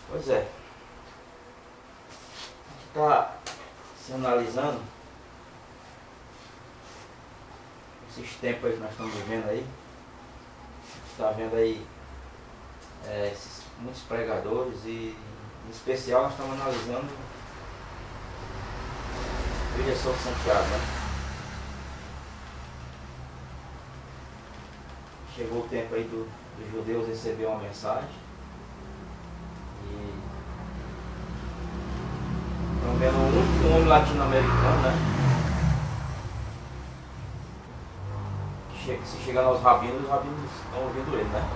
Pois é. Está se analisando esses tempos aí que nós estamos vivendo aí. Está vendo aí muitos pregadores e em especial nós estamos analisando o Ilha São Santiago, né? Chegou o tempo aí dos judeus receber uma mensagem e estamos vendo um homem latino-americano, né? Que se chegar aos rabinos, os rabinos estão ouvindo ele, né?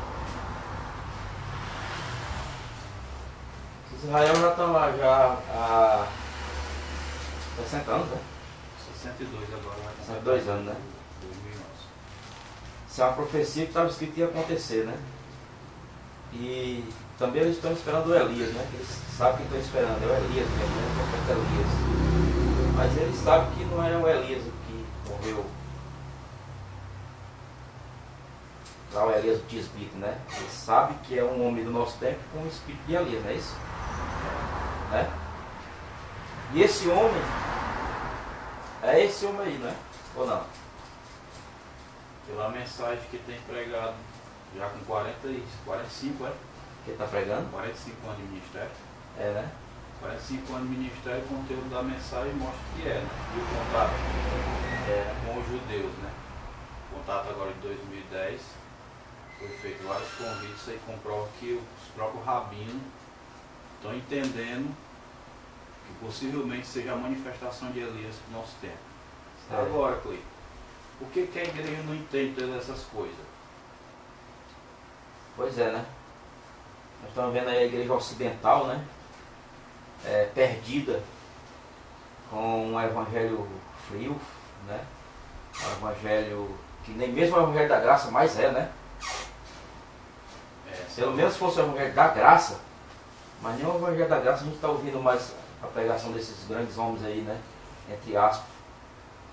Israel já está lá há 60 anos, né? 62 agora. 62 anos, né? 2011. Isso é uma profecia que estava escrito que ia acontecer, né? E também eles estão esperando o Elias, né? Eles sabem que estão esperando, é o Elias mesmo, né? O profeta Elias. Mas eles sabem que não é o Elias que morreu. Lá o Elias do Tisbito, né? Eles sabem que é um homem do nosso tempo com o espírito de Elias, não é isso? Né? E esse homem é esse homem aí, né? Ou não? Pela mensagem que tem pregado já com 45, é? Que está pregando? 45 anos de ministério. É, né? 45 anos de ministério, o conteúdo da mensagem mostra que é, né? E o contato com os judeus, né? O contato agora de 2010, foi feito vários convites aí, comprova que os próprios rabinos estão entendendo que possivelmente seja a manifestação de Elias no nosso tempo. Agora, Cleiton, por que a igreja não entende todas essas coisas? Pois é, né? Nós estamos vendo aí a igreja ocidental, né? Perdida com um evangelho frio, né? Um evangelho que nem mesmo o evangelho da graça mais é, né? Pelo menos se fosse o evangelho da graça, mas nem o evangelho da graça a gente está ouvindo mais a pregação desses grandes homens aí, né? Entre aspas,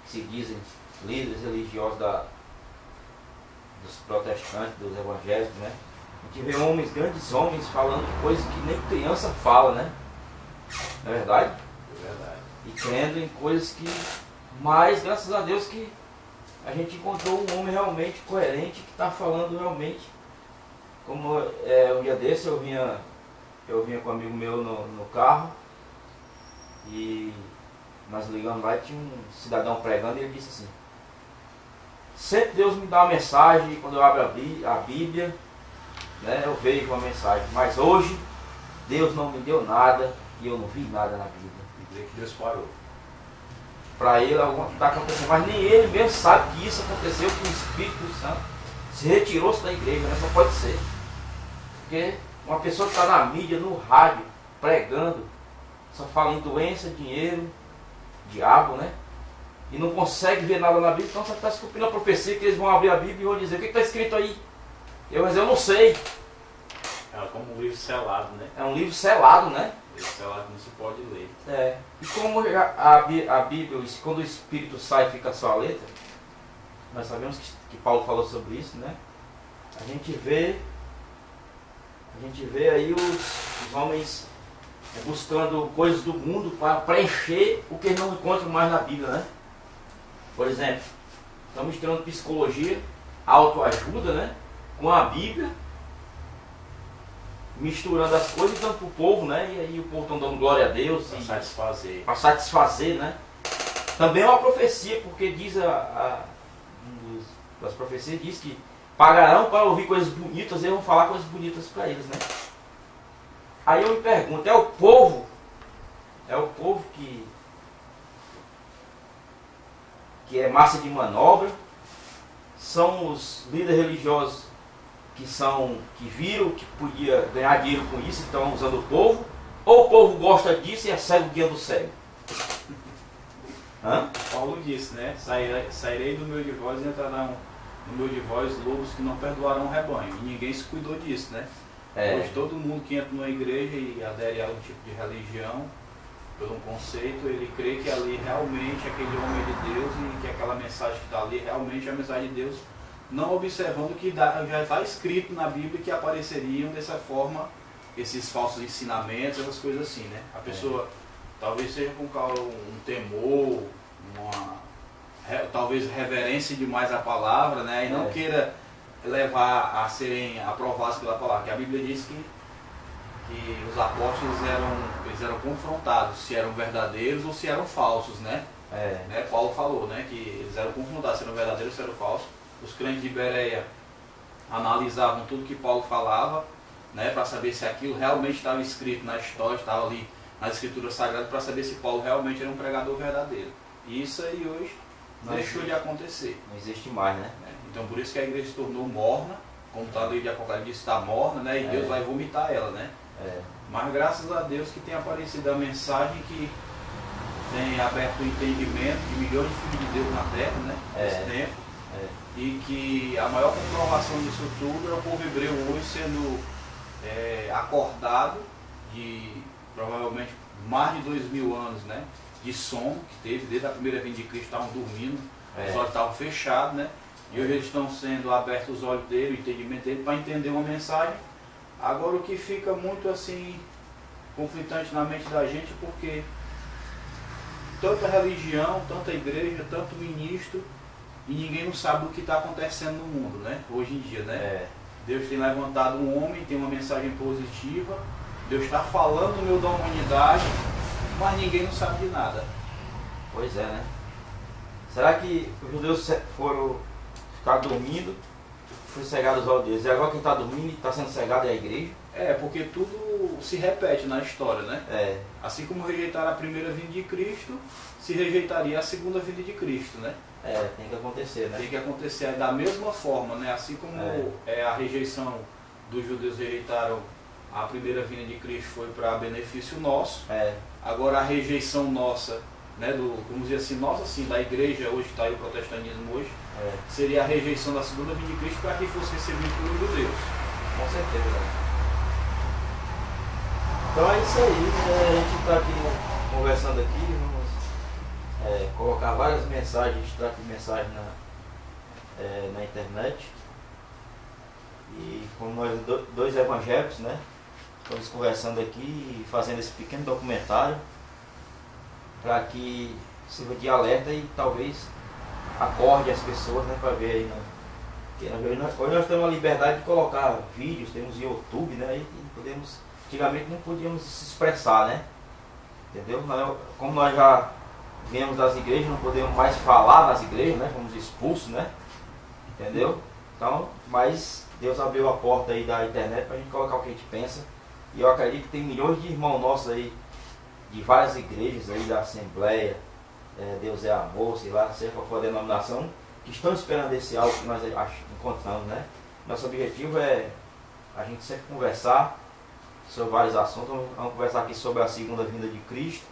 que se dizem líderes religiosos dos protestantes, dos evangélicos, né? A gente vê homens, grandes homens, falando de coisas que nem criança fala, né? Não é verdade? É verdade. E crendo em coisas que... Mas, graças a Deus, que a gente encontrou um homem realmente coerente, que está falando realmente. Como um dia desse eu vinha com um amigo meu no carro, e nós ligamos lá e tinha um cidadão pregando, e ele disse assim: sempre Deus me dá uma mensagem, quando eu abro a Bíblia, né, eu vejo uma mensagem, mas hoje Deus não me deu nada e eu não vi nada na Bíblia. E dizer que Deus parou. Para ele algo está acontecendo, mas nem ele mesmo sabe que isso aconteceu, que o Espírito Santo se retirou-se da igreja, né? Só pode ser. Porque uma pessoa que está na mídia, no rádio, pregando, só fala em doença, dinheiro, diabo, né? E não consegue ver nada na Bíblia, então você está esculpindo a profecia que eles vão abrir a Bíblia e vão dizer: o que está escrito aí? Mas eu não sei. É como um livro selado, né? É um livro selado, né? Livro selado não se pode ler. E como a Bíblia, quando o Espírito sai, fica só a letra, nós sabemos que Paulo falou sobre isso, né? A gente vê aí os homens buscando coisas do mundo para preencher o que eles não encontram mais na Bíblia, né? Por exemplo, estamos estudando psicologia, autoajuda, né? Com a Bíblia, misturando as coisas e dando para o povo, né? E aí o povo está dando glória a Deus. Para satisfazer. Para satisfazer, né? Também é uma profecia, porque diz das profecias diz que pagarão para ouvir coisas bonitas, eles vão falar coisas bonitas para eles, né? Aí eu me pergunto, é o povo que é massa de manobra? São os líderes religiosos que viram que podia ganhar dinheiro com isso e estão usando o povo? Ou o povo gosta disso e é cego guiando o cego? Paulo disse, né? Sairei do meio de vós e entrarão no meio de vós lobos que não perdoarão o rebanho. E ninguém se cuidou disso, né? Hoje todo mundo que entra numa igreja e adere a um tipo de religião, por um conceito, ele crê que ali realmente é aquele homem de Deus e que aquela mensagem que está ali realmente é a mensagem de Deus, não observando que já está escrito na Bíblia que apareceriam dessa forma esses falsos ensinamentos, essas coisas assim, né? A pessoa talvez seja com um temor, talvez reverência demais à palavra, né? E não queira levar a serem aprovados pela palavra. Que a Bíblia diz que os apóstolos eram confrontados se eram verdadeiros ou se eram falsos, né? Né? Paulo falou, né, que eles eram confrontados se eram verdadeiros ou se eram falsos. Os crentes de Bereia analisavam tudo que Paulo falava, né, para saber se aquilo realmente estava escrito na história, estava ali na Escritura Sagrada, para saber se Paulo realmente era um pregador verdadeiro. E isso aí hoje deixou de acontecer. Não existe mais, né? Então por isso que a igreja se tornou morna, como está a lei de Apocalipse, está morna, né, e Deus vai vomitar ela, né? Mas graças a Deus que tem aparecido a mensagem que tem aberto o entendimento de milhões de filhos de Deus na terra, né? Nesse tempo. E que a maior comprovação disso tudo é o povo hebreu hoje sendo acordado de provavelmente mais de 2000 anos, né? De sono que teve, desde a primeira vinda de Cristo estavam dormindo, os olhos estavam fechados, né? E hoje eles estão sendo abertos os olhos dele, o entendimento dele, para entender uma mensagem. Agora o que fica muito assim conflitante na mente da gente, porque tanta religião, tanta igreja, tanto ministro, e ninguém não sabe o que está acontecendo no mundo, né? Hoje em dia, né? Deus tem levantado um homem, tem uma mensagem positiva, Deus está falando no meio da humanidade, mas ninguém não sabe de nada. Pois é, né? Será que os judeus foram ficar dormindo, foi cegado os olhos deles, e agora quem está dormindo e está sendo cegado é a igreja? Porque tudo se repete na história, né? Assim como rejeitaram a primeira vinda de Cristo, se rejeitaria a segunda vinda de Cristo, né? Tem que acontecer, né? Tem que acontecer da mesma forma, né? Assim como a rejeição dos judeus rejeitaram a primeira vinda de Cristo foi para benefício nosso, agora a rejeição nossa, né, vamos dizer assim, nossa assim, da igreja hoje, que está aí o protestantismo hoje, seria a rejeição da segunda vinda de Cristo para que fosse recebido pelos judeus. Com certeza, né? Então é isso aí, a gente está aqui conversando aqui, vamos colocar várias mensagens, a gente trata de mensagem na internet. E como nós dois evangélicos, né, estamos conversando aqui e fazendo esse pequeno documentário para que sirva de alerta e talvez acorde as pessoas, né, para ver aí. Hoje nós temos a liberdade de colocar vídeos, temos YouTube, né, e podemos, antigamente não podíamos se expressar, né, entendeu? Como nós já viemos das igrejas, não podemos mais falar nas igrejas, né, fomos expulsos, né, entendeu? Então, mas Deus abriu a porta aí da internet para a gente colocar o que a gente pensa, e eu acredito que tem milhões de irmãos nossos aí, de várias igrejas aí da Assembleia, Deus é Amor, sei lá, seja qual for a denominação, que estão esperando esse algo que nós encontramos, né? Nosso objetivo é a gente sempre conversar sobre vários assuntos. Vamos conversar aqui sobre a segunda vinda de Cristo,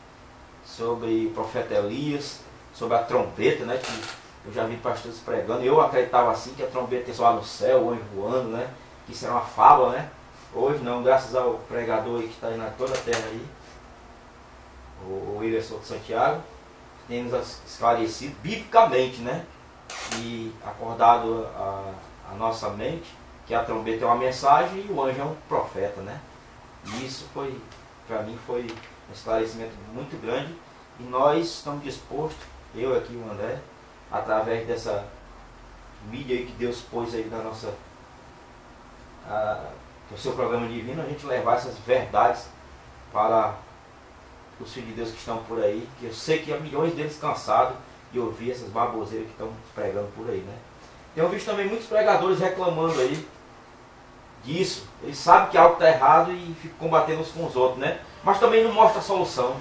sobre o profeta Elias, sobre a trombeta, né? Que eu já vi pastores pregando, eu acreditava assim, que a trombeta ia soar no céu, o anjo voando, né? Que isso era uma fábula, né? Hoje não, graças ao pregador aí que está aí na toda a terra aí, o William Souto Santiago, tem nos esclarecido biblicamente, né? E acordado a nossa mente que a trombeta é uma mensagem e o anjo é um profeta, né? E isso foi, para mim, foi um esclarecimento muito grande, e nós estamos dispostos, eu aqui e o André, através dessa mídia aí que Deus pôs aí da nossa do seu programa divino, a gente levar essas verdades para os filhos de Deus que estão por aí, que eu sei que há milhões deles cansados de ouvir essas baboseiras que estão pregando por aí, né? Tenho visto também muitos pregadores reclamando aí disso. Eles sabem que algo está errado e ficam combatendo uns com os outros, né? Mas também não mostra a solução.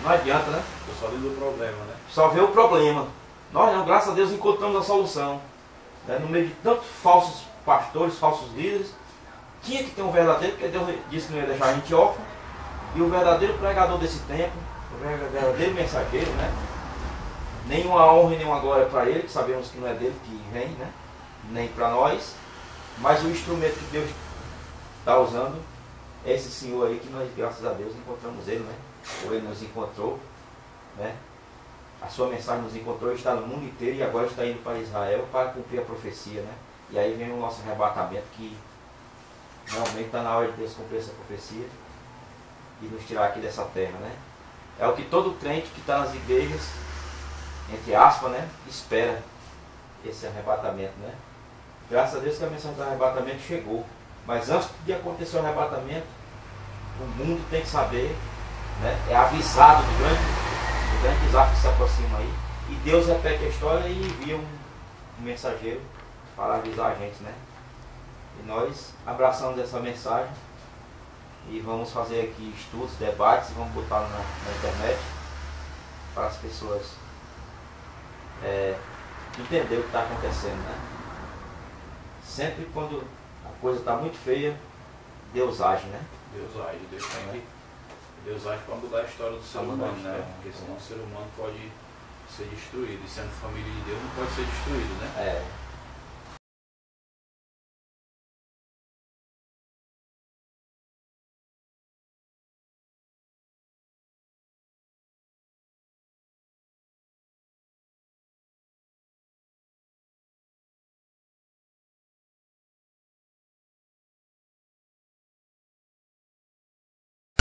Não adianta, né? Eu só vejo o problema, né? Só vê o problema. Nós não, graças a Deus, encontramos a solução. Né? No meio de tantos falsos pastores, falsos líderes, tinha que ter um verdadeiro, porque Deus disse que não ia deixar a gente órfão. E o verdadeiro pregador desse tempo, o verdadeiro mensageiro, né? Nenhuma honra e nenhuma glória para ele, que sabemos que não é dele que vem, né? Nem para nós. Mas o instrumento que Deus está usando é esse Senhor aí, que nós, graças a Deus, encontramos ele, né? Ou ele nos encontrou, né? A sua mensagem nos encontrou, está no mundo inteiro, e agora está indo para Israel para cumprir a profecia, né? E aí vem o nosso arrebatamento, que realmente está na hora de Deus cumprir essa profecia e nos tirar aqui dessa terra, né? É o que todo crente que está nas igrejas, entre aspas, né, espera, esse arrebatamento, né? Graças a Deus que a mensagem do arrebatamento chegou. Mas antes de acontecer o arrebatamento, o mundo tem que saber, né? É avisado do grande desastre que se aproxima aí. E Deus repete a história e envia um mensageiro para avisar a gente, né? E nós abraçamos essa mensagem e vamos fazer aqui estudos, debates, vamos botar na internet para as pessoas entender o que está acontecendo, né? Sempre quando a coisa está muito feia, Deus age, né? Deus age, Deus age para mudar a história do ser humano, né? Porque senão o ser humano pode ser destruído. E sendo família de Deus não pode ser destruído, né?